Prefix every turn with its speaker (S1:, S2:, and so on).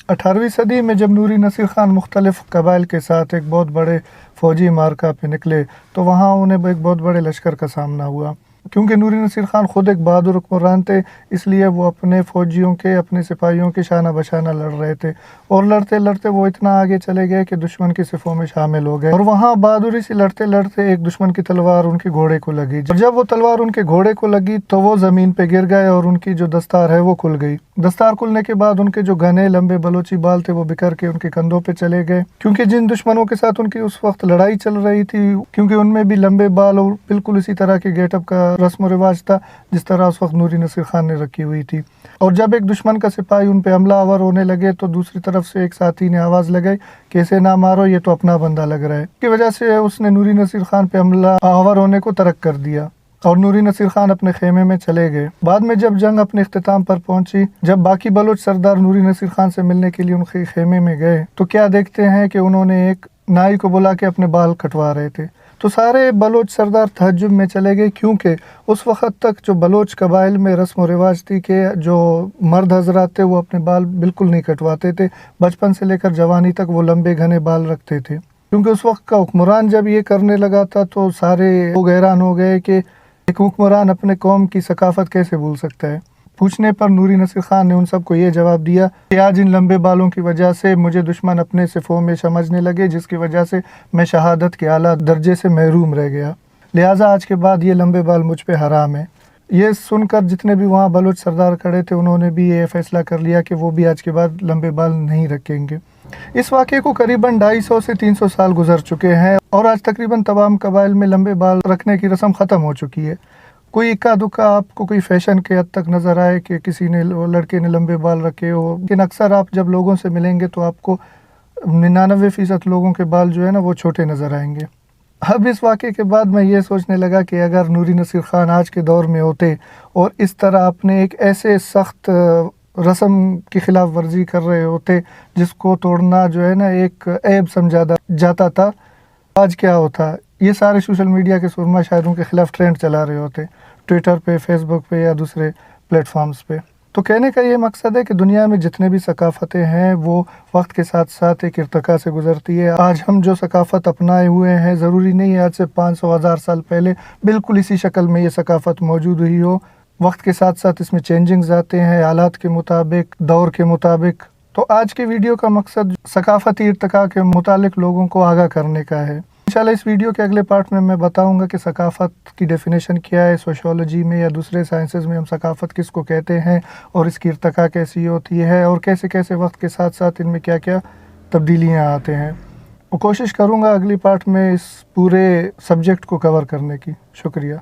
S1: 18वीं सदी में जब नूरी नसीर ख़ान मुख्तलिफ़ कबाइल के साथ एक बहुत बड़े फ़ौजी मार्का पे निकले तो वहाँ उन्हें एक बहुत बड़े लश्कर का सामना हुआ। क्योंकि नूरी नसीर ख़ान ख़ुद एक बहादुर हुक्मरान थे, इसलिए वो अपने फ़ौजियों के, अपने सिपाहियों के शाना बशाना लड़ रहे थे, और लड़ते लड़ते वो इतना आगे चले गए कि दुश्मन की सिफ़ों में शामिल हो गए। और वहाँ बहादुरी से लड़ते लड़ते एक दुश्मन की तलवार उनके घोड़े को लगी। जब वो तलवार उनके घोड़े को लगी तो वो ज़मीन पे गिर गए और उनकी जो दस्तार है वो खुल गई। दस्तार खुलने के बाद उनके जो घने लंबे बलोची बाल थे वो बिखर के उनके कंधों पे चले गए। क्योंकि जिन दुश्मनों के साथ उनकी उस वक्त लड़ाई चल रही थी, क्योंकि उनमें भी लंबे बाल और बिल्कुल इसी तरह के गेटअप का रस्म व रिवाज था जिस तरह उस वक्त नूरी नसीर ख़ान ने रखी हुई थी। और जब एक दुश्मन का सिपाही उन पे हमला आवर होने लगे तो दूसरी तरफ से एक साथी ने आवाज़ लगाई कि इसे ना मारो, ये तो अपना बंदा लग रहा है। की वजह से उसने नूरी नसीर ख़ान पे हमला आवर होने को तर्क कर दिया और नूरी नसीर ख़ान अपने खेमे में चले गए। बाद में जब जंग अपने इख्तिताम पर पहुंची, जब बाकी बलोच सरदार नूरी नसीर ख़ान से मिलने के लिए उनके खेमे में गए तो क्या देखते हैं कि उन्होंने एक नाई को बुला के अपने बाल कटवा रहे थे। तो सारे बलोच सरदार तहज्जुब में चले गए, क्योंकि उस वक़्त तक जो बलोच कबाइल में रस्म व रिवाज थी कि जो मर्द हजरात थे वो अपने बाल बिल्कुल नहीं कटवाते थे, बचपन से लेकर जवानी तक वो लंबे घने बाल रखते थे। क्योंकि उस वक्त का हुक्मरान जब ये करने लगा था तो सारे लोग हैरान हो गए कि एक हुक्मरान अपने कौम की सकाफत कैसे भूल सकता है। पूछने पर नूरी नसीर ख़ान ने उन सबको ये जवाब दिया कि आज इन लंबे बालों की वजह से मुझे दुश्मन अपने सिफ़ों में समझने लगे, जिसकी वजह से मैं शहादत के आला दर्जे से महरूम रह गया। लिहाजा आज के बाद ये लंबे बाल मुझ पे हराम है। ये सुनकर जितने भी वहाँ बलोच सरदार खड़े थे उन्होंने भी ये फ़ैसला कर लिया कि वो भी आज के बाद लंबे बाल नहीं रखेंगे। इस वाक़े को करीबन 250 से 300 साल गुजर चुके हैं और आज तकरीबन तमाम कबाइल में लंबे बाल रखने की रस्म ख़त्म हो चुकी है। कोई इक्का दुक्का आपको कोई फ़ैशन के हद तक नज़र आए कि किसी ने लड़के ने लंबे बाल रखे हो, लेकिन अक्सर आप जब लोगों से मिलेंगे तो आपको 99% लोगों के बाल जो है ना वो छोटे नज़र आएंगे। अब इस वाक़े के बाद मैं ये सोचने लगा कि अगर नूरी नसीर ख़ान आज के दौर में होते और इस तरह अपने एक ऐसे सख्त रस्म की खिलाफ वर्जी कर रहे होते जिसको तोड़ना जो है ना एक ऐब समझा जाता था, आज क्या होता। ये सारे सोशल मीडिया के सुरमा शायरों के ख़िलाफ़ ट्रेंड चला रहे होते, ट्विटर पे, फेसबुक पे या दूसरे प्लेटफॉर्म्स पे। तो कहने का ये मकसद है कि दुनिया में जितने भी सकाफ़तें हैं वो वक्त के साथ साथ एक इर्तिका से गुज़रती है। आज हम जो सकाफ़त अपनाए हुए हैं ज़रूरी नहीं है आज से 500,000 साल पहले बिल्कुल इसी शक्ल में ये सकाफ़त मौजूद हुई हो। वक्त के साथ साथ इसमें चेंजिंग्स आते हैं, हालात के मुताबिक, दौर के मुताबिक। तो आज के वीडियो का मकसद सकाफ़ती इर्तिका के मुतालिक लोगों को आगाह करने का है। इंशाल्लाह इस वीडियो के अगले पार्ट में मैं बताऊंगा कि सकाफ़त की डेफिनेशन क्या है, सोशियोलॉजी में या दूसरे साइंसेस में हम सकाफ़त किसको कहते हैं और इसकी इर्तिका कैसी होती है और कैसे कैसे वक्त के साथ साथ इनमें क्या क्या तब्दीलियाँ आते हैं। वो कोशिश करूँगा अगली पार्ट में इस पूरे सब्जेक्ट को कवर करने की। शुक्रिया।